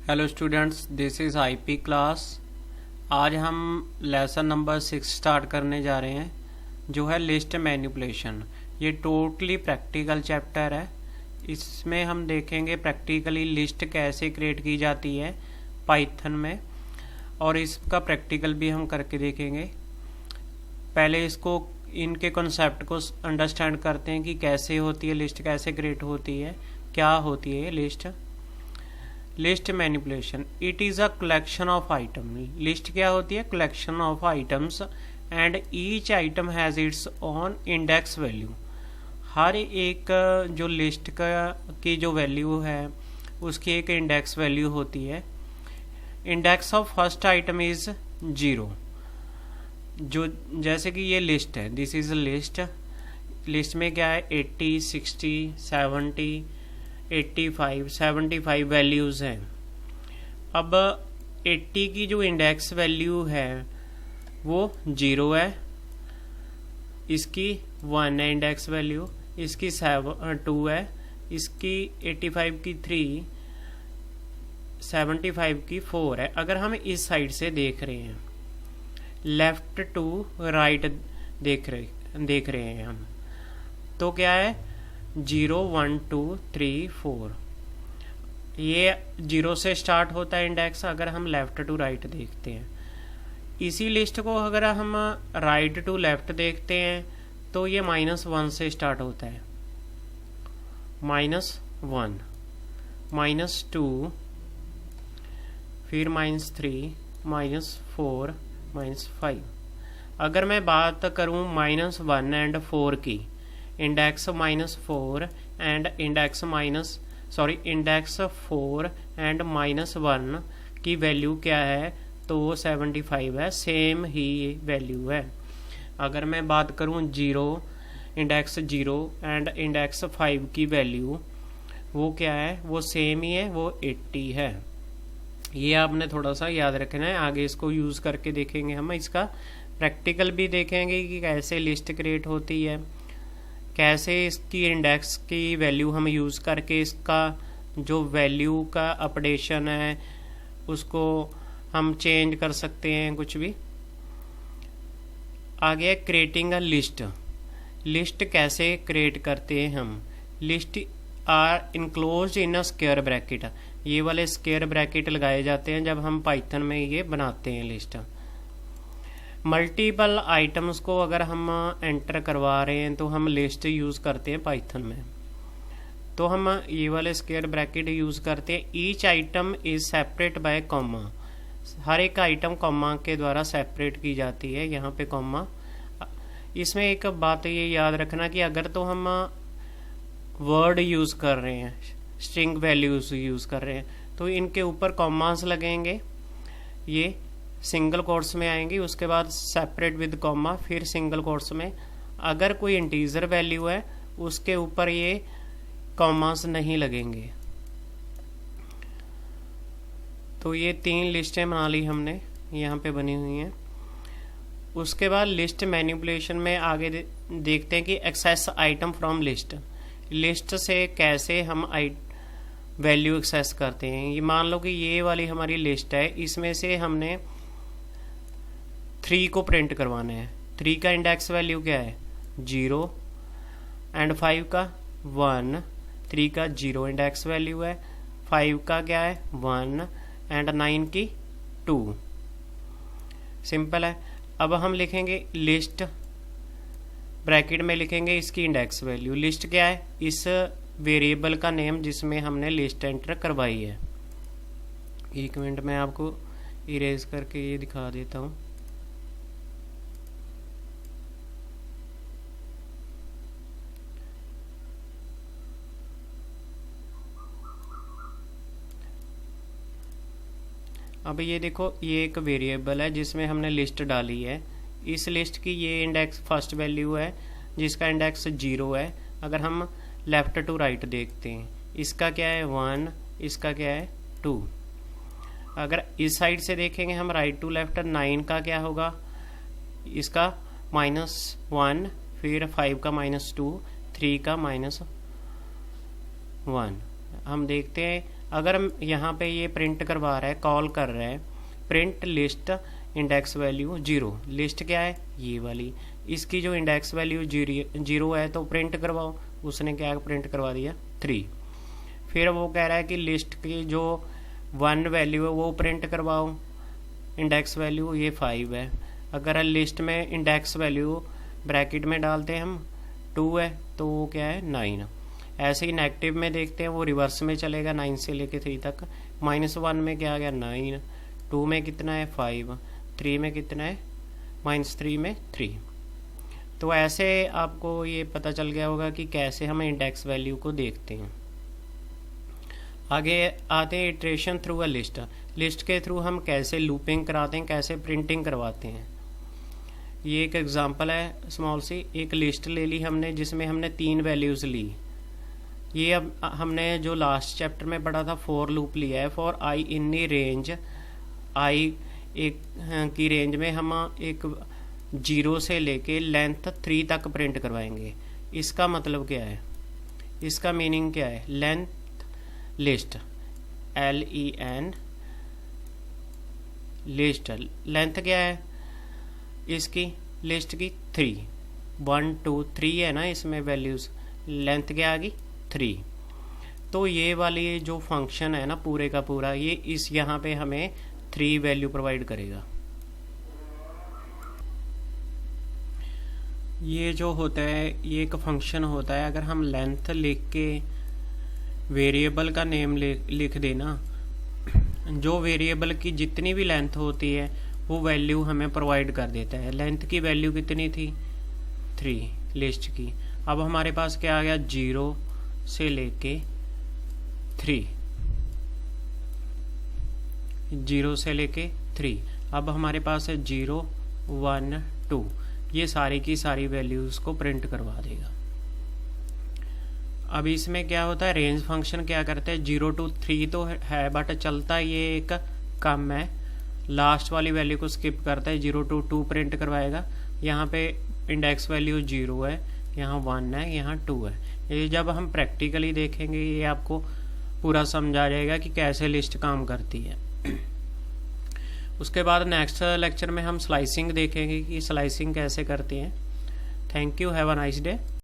Hello students, this is IP class. आज हम lesson number 6 start करने जा रहे हैं, जो है लिस्ट मैनिपुलेशन। ये टोटली प्रैक्टिकल चैप्टर है। इसमें हम देखेंगे प्रैक्टिकली लिस्ट कैसे क्रिएट की जाती है पाइथन में, और इसका प्रैक्टिकल भी हम करके देखेंगे। पहले इसको इनके कॉन्सेप्ट को अंडरस्टैंड करते हैं कि कैसे होती है लिस्ट, कैसे क्रिएट होती है, क्या होती है list. List manipulation, it is a collection of item. List क्या होती है? Collection of items and each item has its own index value. हर एक जो लिस्ट का की जो वैल्यू है उसकी एक इंडेक्स वैल्यू होती है। Index of first item is 0। जो जैसे कि ये लिस्ट है, this is a list. List में क्या है? 80, 60, 70, 85, 75 वैल्यूज़ हैं। अब 80 की जो इंडेक्स वैल्यू है वो 0 है, इसकी 1 है इंडेक्स वैल्यू, इसकी 2 है, इसकी 85 की 3, 75 की 4 है। अगर हम इस साइड से देख रहे हैं, लेफ्ट टू राइट देख रहे हैं हम, तो क्या है? 0, 1, 2, 3, 4। ये 0 से स्टार्ट होता है इंडेक्स। अगर हम लेफ्ट टू राइट देखते हैं, इसी लिस्ट को अगर हम राइट टू लेफ्ट देखते हैं तो ये -1 से स्टार्ट होता है। -1, -2, फिर -3, -4, -5। अगर मैं बात करूं -1 एंड 4 की, इंडेक्स -4 एंड इंडेक्स -4 एंड -1 की वैल्यू क्या है? तो 75 है, सेम ही वैल्यू है। अगर मैं बात करूं इंडेक्स 0 एंड इंडेक्स 5 की वैल्यू, वो क्या है? वो सेम ही है, वो 80 है। ये आपने थोड़ा सा याद रखना है। आगे इसको यूज़ करके देखेंगे हम, इसका प्रैक्टिकल भी देखेंगे कि कैसे लिस्ट क्रिएट होती है, कैसे इसकी इंडेक्स की वैल्यू हम यूज़ करके इसका जो वैल्यू का अपडेशन है उसको हम चेंज कर सकते हैं कुछ भी। आगे क्रिएटिंग अ लिस्ट। लिस्ट कैसे क्रिएट करते हैं हम? List are enclosed in a square bracket. ये वाले स्क्वायर ब्रैकेट लगाए जाते हैं जब हम पाइथन में ये बनाते हैं लिस्ट। मल्टीपल आइटम्स को अगर हम एंटर करवा रहे हैं तो हम लिस्ट यूज़ करते हैं पाइथन में, तो हम ये वाले स्क्वायर ब्रैकेट यूज़ करते हैं। Each item is separate by comma. हर एक आइटम कॉमा के द्वारा सेपरेट की जाती है, यहाँ पे कॉमा। इसमें एक बात ये याद रखना कि अगर तो हम वर्ड यूज़ कर रहे हैं, स्ट्रिंग वैल्यूज यूज़ कर रहे हैं, तो इनके ऊपर कॉमास लगेंगे, ये सिंगल कोट्स में आएंगी, उसके बाद सेपरेट विद कॉमा, फिर सिंगल कोट्स में। अगर कोई इंटीजर वैल्यू है उसके ऊपर ये कॉमास नहीं लगेंगे। तो ये 3 लिस्टें बना ली हमने, यहाँ पे बनी हुई हैं। उसके बाद लिस्ट मैनिपुलेशन में आगे देखते हैं कि access item from list. List से कैसे हम वैल्यू एक्सेस करते हैं। ये मान लो कि ये वाली हमारी लिस्ट है, इसमें से हमने 3 को प्रिंट करवाना है। 3 का इंडेक्स वैल्यू क्या है? 0 एंड 5 का 1। 3 का 0 इंडेक्स वैल्यू है, 5 का क्या है? 1 एंड 9 की 2। सिंपल है। अब हम लिखेंगे लिस्ट, ब्रैकेट में लिखेंगे इसकी इंडेक्स वैल्यू। लिस्ट क्या है? इस वेरिएबल का नेम जिसमें हमने लिस्ट एंटर करवाई है। 1 मिनट में आपको इरेज करके ये दिखा देता हूँ। अब ये देखो, ये एक वेरिएबल है जिसमें हमने लिस्ट डाली है। इस लिस्ट की ये इंडेक्स फर्स्ट वैल्यू है जिसका इंडेक्स 0 है। अगर हम लेफ्ट टू राइट देखते हैं, इसका क्या है? 1, इसका क्या है? 2। अगर इस साइड से देखेंगे हम राइट टू लेफ्ट, 9 का क्या होगा? इसका -1, फिर 5 का -2, 3 का -1। हम देखते हैं अगर हम यहाँ पे ये प्रिंट करवा रहा है, कॉल कर रहा है print list index value 0, list क्या है ये वाली, इसकी जो इंडेक्स वैल्यू 0 है तो प्रिंट करवाओ, उसने क्या प्रिंट करवा दिया 3। फिर वो कह रहा है कि लिस्ट की जो 1 वैल्यू है वो प्रिंट करवाओ, इंडेक्स वैल्यू ये 5 है। अगर लिस्ट में इंडेक्स वैल्यू ब्रैकेट में डालते हैं हम 2 है तो वो क्या है 9। ऐसे ही नेगेटिव में देखते हैं, वो रिवर्स में चलेगा 9 से लेके 3 तक। -1 में क्या आ गया 9, 2 में कितना है 5, 3 में कितना है -3 में 3। तो ऐसे आपको ये पता चल गया होगा कि कैसे हम इंडेक्स वैल्यू को देखते हैं। आगे आते हैं iteration through a list. List के थ्रू हम कैसे लूपिंग कराते हैं, कैसे प्रिंटिंग करवाते हैं। ये एक एग्जांपल है स्मॉल सी, एक लिस्ट ले ली हमने जिसमें हमने 3 वैल्यूज़ ली। ये अब हमने जो लास्ट चैप्टर में पढ़ा था फॉर लूप लिया है, फॉर आई इन रेंज, आई एक की रेंज में हम एक 0 से लेके लेंथ 3 तक प्रिंट करवाएंगे। इसका मतलब क्या है, इसका मीनिंग क्या है, length list LEN list, length क्या है इसकी लिस्ट की 3, 1 2 3 है ना इसमें वैल्यूज़, लेंथ क्या आ गई 3। तो ये वाली जो फंक्शन है ना पूरे का पूरा, ये इस यहाँ पे हमें 3 वैल्यू प्रोवाइड करेगा। ये जो होता है ये एक फंक्शन होता है, अगर हम लेंथ लिख के वेरिएबल का नेम लिख देना, जो वेरिएबल की जितनी भी लेंथ होती है वो वैल्यू हमें प्रोवाइड कर देता है। लेंथ की वैल्यू कितनी थी 3 लिस्ट की। अब हमारे पास क्या आ गया 0 से लेके 3, 0 से लेके 3। अब हमारे पास है 0 1 2, ये सारी की सारी वैल्यूज़ को प्रिंट करवा देगा। अब इसमें क्या होता है, रेंज फंक्शन क्या करते हैं, 0 to 3 तो है बट चलता ये एक कम है, लास्ट वाली वैल्यू को स्किप करता है, 0 to 2 प्रिंट करवाएगा। यहाँ पे इंडेक्स वैल्यू 0 है, यहाँ 1 है, यहाँ 2 है। ये जब हम प्रैक्टिकली देखेंगे ये आपको पूरा समझा जाएगा कि कैसे लिस्ट काम करती है। उसके बाद नेक्स्ट लेक्चर में हम स्लाइसिंग देखेंगे कि स्लाइसिंग कैसे करते हैं। Thank you, have a nice day.